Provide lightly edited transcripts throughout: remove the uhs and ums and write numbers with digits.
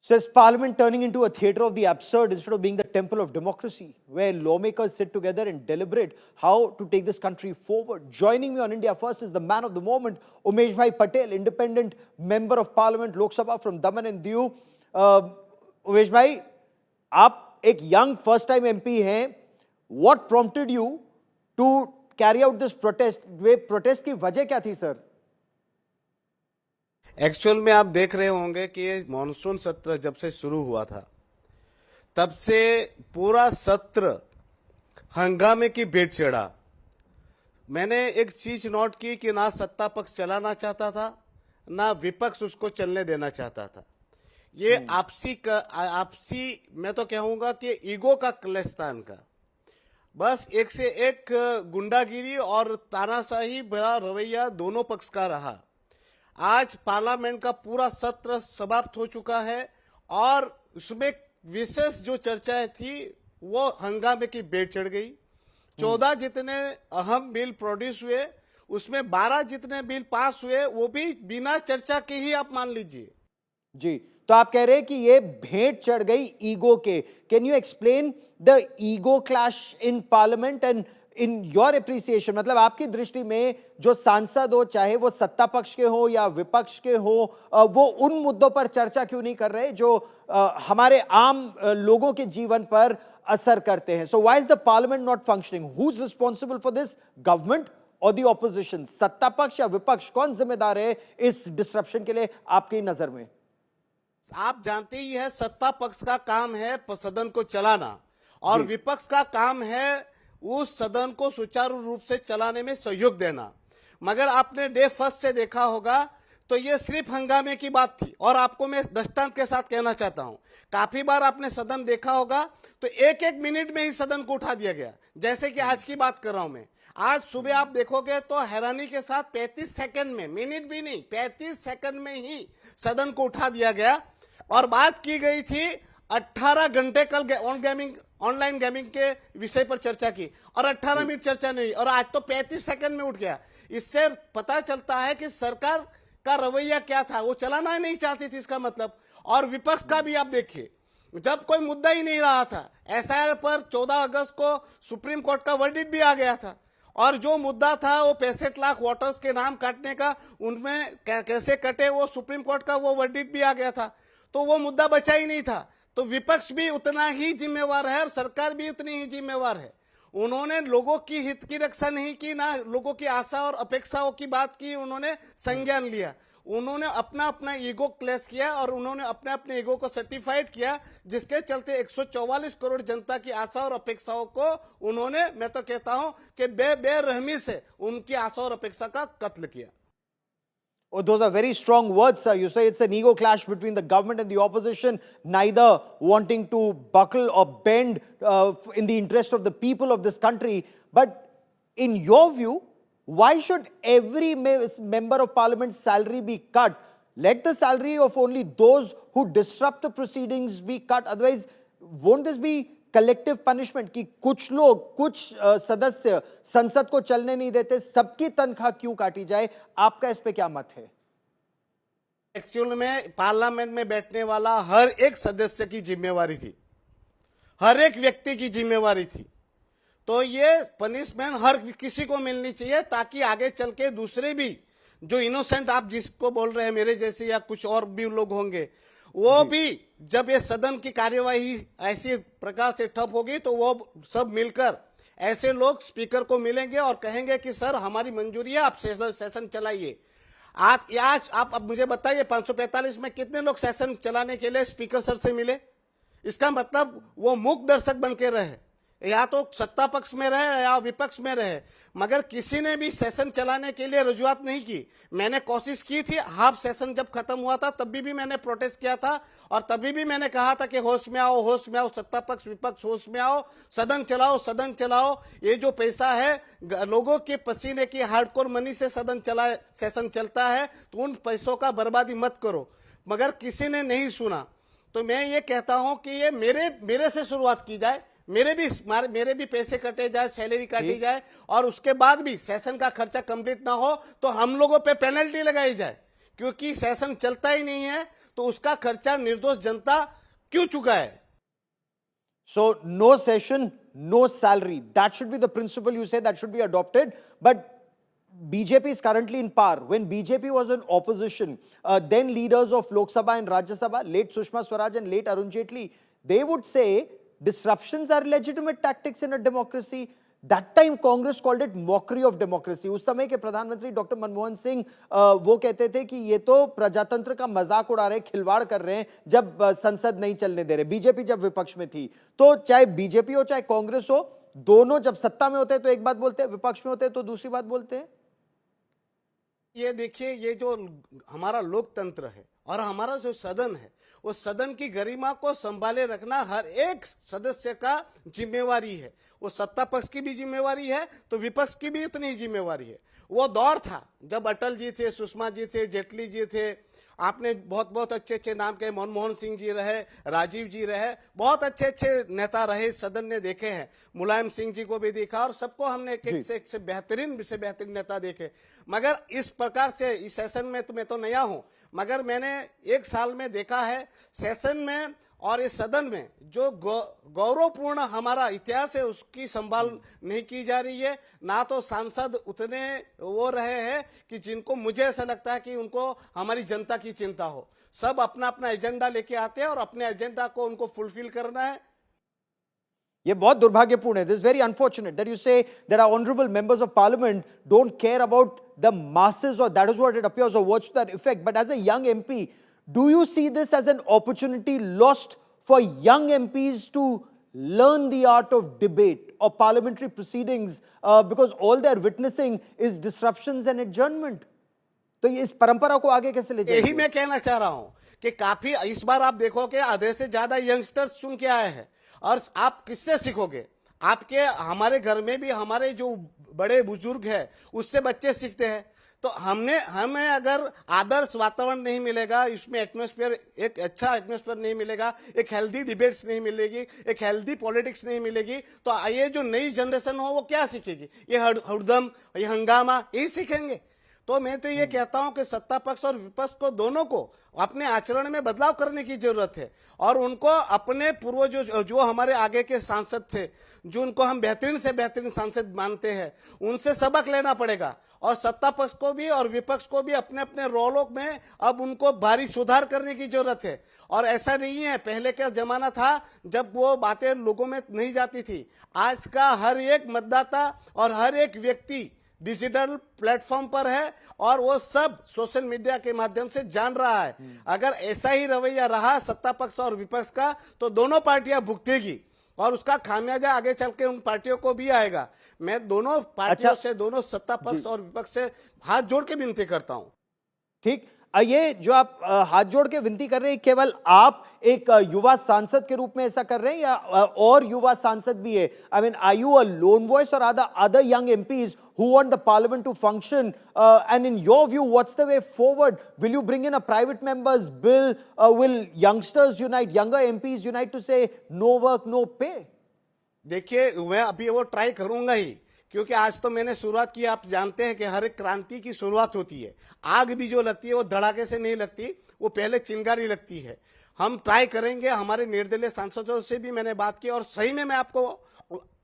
So is Parliament turning into a theatre of the absurd instead of being the temple of democracy, where lawmakers sit together and deliberate how to take this country forward? Joining me on India First is the man of the moment, Umesh Bhai Patel, independent member of Parliament, Lok Sabha from Daman and Diu. Umesh Bhai, आप एक young first time MP हैं. What prompted you to carry out this protest? Way protest की वजह क्या थी, sir? Actual में आप देख रहे होंगे कि ये मॉनसून सत्र जब से शुरू हुआ था तब से पूरा सत्र हंगामे की भेंट चढ़ा। मैंने एक चीज नोट की कि ना सत्ता पक्ष चलाना चाहता था ना विपक्ष उसको चलने देना चाहता था। ये आपसी मैं तो कहूंगा कि ईगो का क्लिस्तान का बस एक से एक गुंडागिरी और तानाशाही भरा रवैया दोनों पक्ष का रहा। आज पार्लियामेंट का पूरा सत्र समाप्त हो चुका है और उसमें विशेष जो चर्चाएं थी वो हंगामे की भेंट चढ़ गई। 14 जितने अहम बिल प्रोड्यूस हुए उसमें 12 जितने बिल पास हुए वो भी बिना चर्चा के ही आप मान लीजिए। जी, तो आप कह रहे हैं कि ये भेंट चढ़ गई ईगो के। Can you explain the ego clash in parliament and in your appreciation, मतलब आपकी दृष्टि में जो सांसद हो, चाहे वो सत्ता पक्ष के हो या विपक्ष के हो, वो उन मुद्दों पर चर्चा क्यों नहीं कर रहे जो हमारे आम लोगों के जीवन पर असर करते हैं? So why is the parliament not functioning? Who is responsible for this, government और द ऑपोजिशन? सत्ता पक्ष या विपक्ष, कौन जिम्मेदार है इस डिसरप्शन के लिए आपकी नजर में? आप जानते ही है सत्ता पक्ष का काम है सदन को चलाना और विपक्ष का काम है उस सदन को सुचारू रूप से चलाने में सहयोग देना। मगर आपने डे फर्स्ट से देखा होगा तो ये सिर्फ हंगामे की बात थी। और आपको मैं दृष्टांत के साथ कहना चाहता हूं, काफी बार आपने सदन देखा होगा तो एक एक मिनट में ही सदन को उठा दिया गया। जैसे कि आज की बात कर रहा हूं मैं, आज सुबह आप देखोगे तो हैरानी के साथ 35 सेकंड में, मिनट भी नहीं 35 सेकंड में ही सदन को उठा दिया गया। और बात की गई थी 18 घंटे कल ऑनलाइन गेमिंग के विषय पर चर्चा की और 18 मिनट चर्चा नहीं, और आज तो 35 सेकंड में उठ गया। इससे पता चलता है कि सरकार का रवैया क्या था, वो चलाना ही नहीं चाहती थी इसका मतलब। और विपक्ष का भी आप देखिए, जब कोई मुद्दा ही नहीं रहा था, एसआईआर पर 14 अगस्त को सुप्रीम कोर्ट का वर्डिक्ट भी आ गया था और जो मुद्दा था वो 65 लाख वोटर्स के नाम काटने का, उनमें कैसे कटे वो सुप्रीम कोर्ट का वो वर्डिक्ट भी आ गया था, तो वो मुद्दा बचा ही नहीं था। तो विपक्ष भी उतना ही जिम्मेवार है और सरकार भी उतनी ही जिम्मेवार है। उन्होंने लोगों की हित की रक्षा नहीं की, ना लोगों की आशा और अपेक्षाओं की बात की उन्होंने संज्ञान लिया। उन्होंने अपना अपना ईगो क्लेश किया और उन्होंने अपने अपने ईगो को सर्टिफाइड किया, जिसके चलते 144 करोड़ जनता की आशा और अपेक्षाओं को उन्होंने, मैं तो कहता हूं कि बेरहमी से उनकी आशा और अपेक्षा का कत्ल किया। Oh, those are very strong words, sir. You say it's an ego clash between the government and the opposition, neither wanting to buckle or bend in the interest of the people of this country. But in your view, why should every member of parliament's salary be cut? Let the salary of only those who disrupt the proceedings be cut. Otherwise, won't this be collective punishment कि कुछ लोग, कुछ सदस्य संसद को चलने नहीं देते, सबकी तनख्वाह क्यों काटी जाए? आपका इस पे क्या मत है? एक्चुअल में पार्लियामेंट में बैठने वाला हर एक सदस्य की जिम्मेवारी थी, हर एक व्यक्ति की जिम्मेवारी थी। तो ये पनिशमेंट हर किसी को मिलनी चाहिए ताकि आगे चल के दूसरे भी जो इनोसेंट, आप जिसको बोल रहे हैं मेरे जैसे या कुछ और भी लोग होंगे, वो भी जब ये सदन की कार्यवाही ऐसी प्रकार से ठप होगी तो वो सब मिलकर ऐसे लोग स्पीकर को मिलेंगे और कहेंगे कि सर हमारी मंजूरी है, आप सेशन चलाइए। आज आप अब मुझे बताइए 545 में कितने लोग सेशन चलाने के लिए स्पीकर सर से मिले? इसका मतलब वो मूक दर्शक बन के रहे, या तो सत्ता पक्ष में रहे या विपक्ष में रहे, मगर किसी ने भी सेशन चलाने के लिए रजुआत नहीं की। मैंने कोशिश की थी, हाफ सेशन जब खत्म हुआ था तभी भी मैंने प्रोटेस्ट किया था और तभी भी मैंने कहा था कि होश में आओ, होश में आओ, सत्ता पक्ष विपक्ष होश में आओ, सदन चलाओ, सदन चलाओ। ये जो पैसा है लोगों के पसीने की हार्डकोर मनी से सेशन चलता है, तो उन पैसों का बर्बादी मत करो। मगर किसी ने नहीं सुना। तो मैं ये कहता हूं कि ये मेरे से शुरुआत की जाए, मेरे भी पैसे कटे जाए, सैलरी काटी जाए और उसके बाद भी सेशन का खर्चा कंप्लीट ना हो तो हम लोगों पे पेनल्टी लगाई जाए, क्योंकि सेशन चलता ही नहीं है तो उसका खर्चा निर्दोष जनता क्यों चुकाए? So, no session, no salary. That should be the principle you say that should be adopted. But BJP is currently in power. When BJP was in opposition, then leaders of Lok Sabha and Rajya Sabha, late Sushma Swaraj and late Arun Jaitley, they would say disruptions are legitimate tactics in a democracy. That time Congress called it mockery of democracy. उस समय के प्रधानमंत्री doctor Manmohan Singh वो कहते थे कि ये तो प्रजातंत्र का मजाक उड़ा रहे, खिलवाड़ कर रहे हैं जब संसद नहीं चलने दे रहे। बीजेपी जब विपक्ष में थी, तो चाहे बीजेपी हो चाहे कांग्रेस हो, दोनों जब सत्ता में होते हैं तो एक बात बोलते हैं, विपक्ष में होते हैं तो दूसरी बात बोलते हैं। ये देखिए, ये जो हमारा लोकतंत्र है और हमारा जो सदन है, वो सदन की गरिमा को संभाले रखना हर एक सदस्य का जिम्मेवारी है। वो सत्ता पक्ष की भी जिम्मेवारी है तो विपक्ष की भी उतनी ही जिम्मेवारी है। वो दौर था जब अटल जी थे, सुषमा जी थे, जेटली जी थे, आपने बहुत बहुत अच्छे अच्छे नाम के, मनमोहन सिंह जी रहे, राजीव जी रहे, बहुत अच्छे अच्छे नेता रहे इस सदन ने देखे हैं। मुलायम सिंह जी को भी देखा और सबको हमने एक से बेहतरीन नेता देखे। मगर इस प्रकार से इस सेशन में तो मैं तो नया हूं, मगर मैंने एक साल में देखा है सेशन में और इस सदन में जो गौरवपूर्ण हमारा इतिहास है उसकी संभाल नहीं की जा रही है। ना तो सांसद उतने वो रहे हैं कि जिनको मुझे ऐसा लगता है कि उनको हमारी जनता की चिंता हो। सब अपना अपना एजेंडा लेके आते हैं और अपने एजेंडा को उनको फुलफिल करना है। ये बहुत दुर्भाग्यपूर्ण है. This is very unfortunate that you say that our honorable members of parliament don't care about the masses, or that is what it appears, or words to that effect. But as a young MP, do you see this as an opportunity lost for young MPs to learn the art of debate or parliamentary proceedings, because all they're witnessing is disruptions and adjournment? तो ये इस परंपरा को आगे कैसे ले जाएंगे? यही मैं कहना चाह रहा हूं कि काफी इस बार आप देखोगे आधे से ज्यादा यंगस्टर्स चुन के आए हैं। और आप किससे सीखोगे? आपके हमारे घर में भी हमारे जो बड़े बुजुर्ग हैं उससे बच्चे सीखते हैं। तो हमें अगर आदर्श वातावरण नहीं मिलेगा, इसमें एटमॉस्फेयर, एक अच्छा एटमॉस्फेयर नहीं मिलेगा, एक हेल्दी डिबेट्स नहीं मिलेगी, एक हेल्दी पॉलिटिक्स नहीं मिलेगी, तो ये जो नई जनरेशन हो वो क्या सीखेगी? ये हुड़दम, ये हंगामा, यही सीखेंगे। तो मैं तो ये कहता हूं कि सत्ता पक्ष और विपक्ष को दोनों को अपने आचरण में बदलाव करने की जरूरत है और उनको अपने पूर्वजों जो हमारे आगे के सांसद थे, जो उनको हम बेहतरीन से बेहतरीन सांसद मानते हैं, उनसे सबक लेना पड़ेगा। और सत्ता पक्ष को भी और विपक्ष को भी अपने अपने रोलों में अब उनको भारी सुधार करने की जरूरत है। और ऐसा नहीं है पहले का जमाना था जब वो बातें लोगों में नहीं जाती थी। आज का हर एक मतदाता और हर एक व्यक्ति डिजिटल प्लेटफॉर्म पर है और वो सब सोशल मीडिया के माध्यम से जान रहा है। अगर ऐसा ही रवैया रहा सत्ता पक्ष और विपक्ष का तो दोनों पार्टियां भुगतेगी और उसका खामियाजा आगे चल के उन पार्टियों को भी आएगा। मैं दोनों पार्टियों से, दोनों सत्ता पक्ष और विपक्ष से हाथ जोड़ के विनती करता हूं। ठीक, ये जो आप हाथ जोड़ के विनती कर रहे हैं, केवल आप एक युवा सांसद के रूप में ऐसा कर रहे हैं या और युवा सांसद भी है? I mean, are you a lone voice और other young MPs who want the parliament to function, and in your view what's the way forward? Will you bring in a private member's bill? Will youngsters unite, younger MPs unite to say no work no pay? देखिए, मैं अभी वो try करूंगा ही, क्योंकि आज तो मैंने शुरुआत की। आप जानते हैं कि हर एक क्रांति की शुरुआत होती है। आग भी जो लगती है वो धड़ाके से नहीं लगती, वो पहले चिंगारी लगती है। हम ट्राई करेंगे। हमारे निर्दलीय सांसदों से भी मैंने बात की और सही में मैं आपको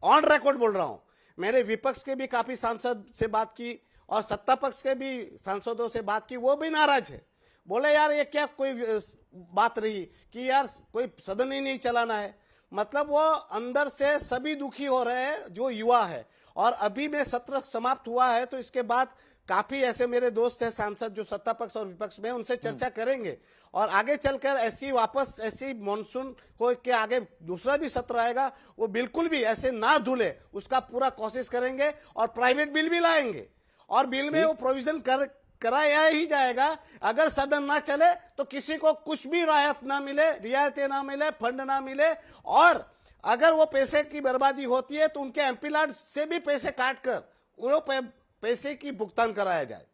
ऑन रिकॉर्ड बोल रहा हूं, मैंने विपक्ष के भी काफी सांसद से बात की और सत्ता पक्ष के भी सांसदों से बात की। वो भी नाराज है, बोले यार ये क्या कोई बात रही कि यार कोई सदन ही नहीं चलाना है। मतलब वो अंदर से सभी दुखी हो रहे हैं जो युवा है। और अभी में सत्र समाप्त हुआ है तो इसके बाद काफी ऐसे मेरे दोस्त हैं सांसद जो सत्ता पक्ष और विपक्ष में, उनसे चर्चा करेंगे और आगे चलकर ऐसी मॉनसून को के आगे दूसरा भी सत्र आएगा, वो बिल्कुल भी ऐसे ना धुले उसका पूरा कोशिश करेंगे और प्राइवेट बिल भी लाएंगे और बिल में वो प्रोविजन कराया ही जाएगा। अगर सदन ना चले तो किसी को कुछ भी राहत ना मिले, रियायतें ना मिले, फंड ना मिले, और अगर वो पैसे की बर्बादी होती है तो उनके एमपी लाड से भी पैसे काट कर वो पैसे की भुगतान कराया जाए।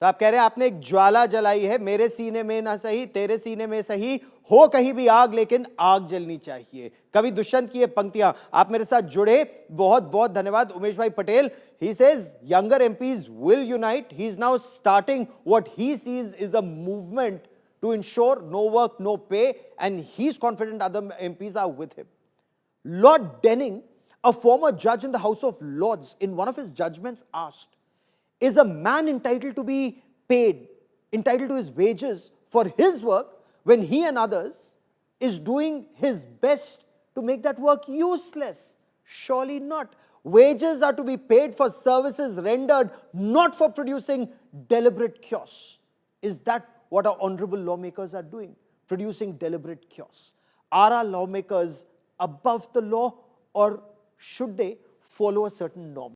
तो आप कह रहे हैं आपने एक ज्वाला जलाई है, मेरे सीने में ना सही तेरे सीने में सही, हो कहीं भी आग लेकिन आग जलनी चाहिए। कवि दुष्यंत की ये पंक्तियां, आप मेरे साथ जुड़े, बहुत बहुत धन्यवाद। उमेश भाई Patel, he says younger MPs will unite. He is now starting what he sees is a movement to ensure no work, no pay, and he's confident other MPs are with him. Lord Denning, a former judge in the House of Lords, in one of his judgments asked, is a man entitled to be paid, entitled to his wages for his work when he and others is doing his best to make that work useless? Surely not. Wages are to be paid for services rendered, not for producing deliberate chaos. Is that what our honorable lawmakers are doing? Producing deliberate chaos. Are our lawmakers above the law, or should they follow a certain norm?